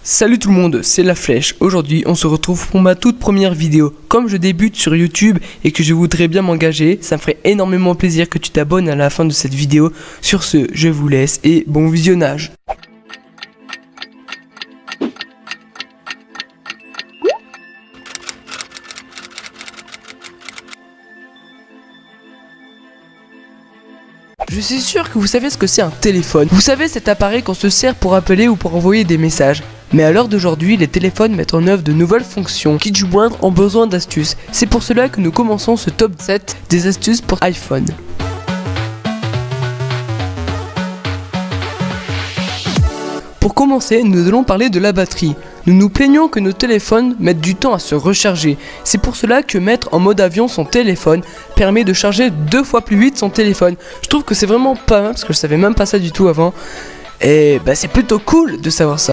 Salut tout le monde, c'est La Flèche. Aujourd'hui, on se retrouve pour ma toute première vidéo. Comme je débute sur YouTube et que je voudrais bien m'engager, ça me ferait énormément plaisir que tu t'abonnes à la fin de cette vidéo. Sur ce, je vous laisse et bon visionnage. Je suis sûr que vous savez ce que c'est un téléphone. Vous savez cet appareil qu'on se sert pour appeler ou pour envoyer des messages. Mais à l'heure d'aujourd'hui, les téléphones mettent en œuvre de nouvelles fonctions qui du moindre ont besoin d'astuces. C'est pour cela que nous commençons ce top 7 des astuces pour iPhone. Pour commencer, nous allons parler de la batterie. Nous nous plaignons que nos téléphones mettent du temps à se recharger. C'est pour cela que mettre en mode avion son téléphone permet de charger 2 fois plus vite son téléphone. Je trouve que c'est vraiment pas mal parce que je savais même pas ça du tout avant. Et bah c'est plutôt cool de savoir ça.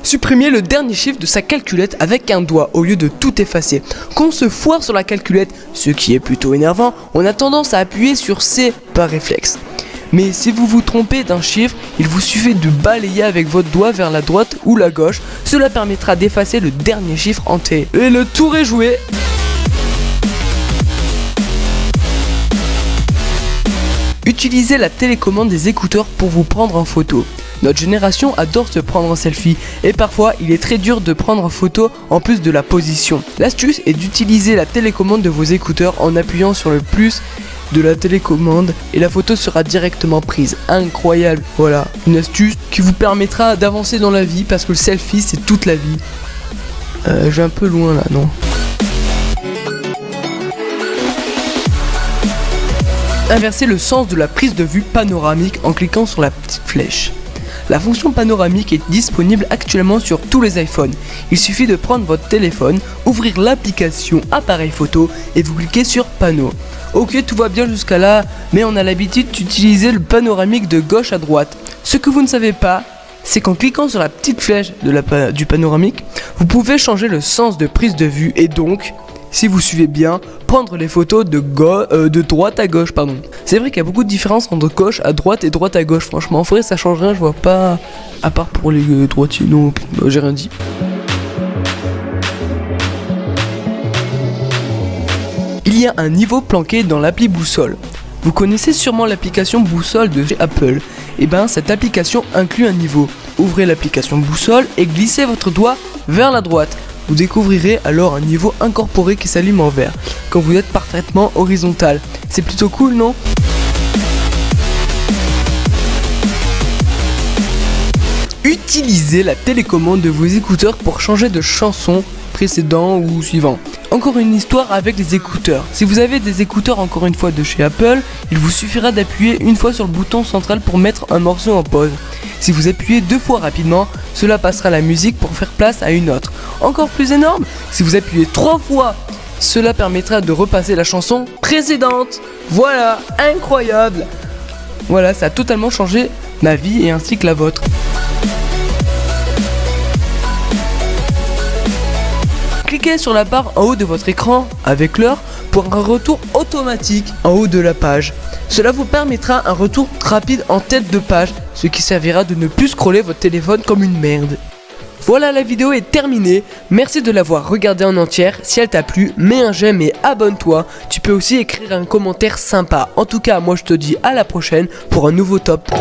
Supprimer le dernier chiffre de sa calculette avec un doigt au lieu de tout effacer. Quand on se foire sur la calculette, ce qui est plutôt énervant, on a tendance à appuyer sur C par réflexe. Mais si vous vous trompez d'un chiffre, il vous suffit de balayer avec votre doigt vers la droite ou la gauche. Cela permettra d'effacer le dernier chiffre entier. Et le tour est joué. Utilisez la télécommande des écouteurs pour vous prendre en photo. Notre génération adore se prendre en selfie et parfois il est très dur de prendre en photo en plus de la position. L'astuce est d'utiliser la télécommande de vos écouteurs en appuyant sur le plus de la télécommande et la photo sera directement prise. Incroyable. Voilà, une astuce qui vous permettra d'avancer dans la vie parce que le selfie c'est toute la vie. Je vais un peu loin là, non? Inversez le sens de la prise de vue panoramique en cliquant sur la petite flèche. La fonction panoramique est disponible actuellement sur tous les iPhones. Il suffit de prendre votre téléphone, ouvrir l'application appareil photo et vous cliquez sur panneau. Ok, tout va bien jusqu'à là, mais on a l'habitude d'utiliser le panoramique de gauche à droite. Ce que vous ne savez pas, c'est qu'en cliquant sur la petite flèche du panoramique, vous pouvez changer le sens de prise de vue et donc, si vous suivez bien, prendre les photos de droite à gauche, pardon. C'est vrai qu'il y a beaucoup de différences entre gauche à droite et droite à gauche. Franchement, en vrai, ça change rien, je vois pas. À part pour les droitiers, non, j'ai rien dit. Il y a un niveau planqué dans l'appli Boussole. Vous connaissez sûrement l'application Boussole de chez Apple. Et ben, cette application inclut un niveau. Ouvrez l'application Boussole et glissez votre doigt vers la droite. Vous découvrirez alors un niveau incorporé qui s'allume en vert, quand vous êtes parfaitement horizontal. C'est plutôt cool, non? Utilisez la télécommande de vos écouteurs pour changer de chanson précédent ou suivant. Encore une histoire avec les écouteurs. Si vous avez des écouteurs encore une fois de chez Apple, il vous suffira d'appuyer une fois sur le bouton central pour mettre un morceau en pause. Si vous appuyez 2 fois rapidement, cela passera la musique pour faire place à une autre. Encore plus énorme, si vous appuyez 3 fois, cela permettra de repasser la chanson précédente. Voilà, incroyable. Voilà, ça a totalement changé ma vie et ainsi que la vôtre. Cliquez sur la barre en haut de votre écran avec l'heure pour un retour automatique en haut de la page. Cela vous permettra un retour rapide en tête de page, ce qui servira de ne plus scroller votre téléphone comme une merde. Voilà, la vidéo est terminée. Merci de l'avoir regardée en entière. Si elle t'a plu, mets un j'aime et abonne-toi. Tu peux aussi écrire un commentaire sympa. En tout cas, moi je te dis à la prochaine pour un nouveau top.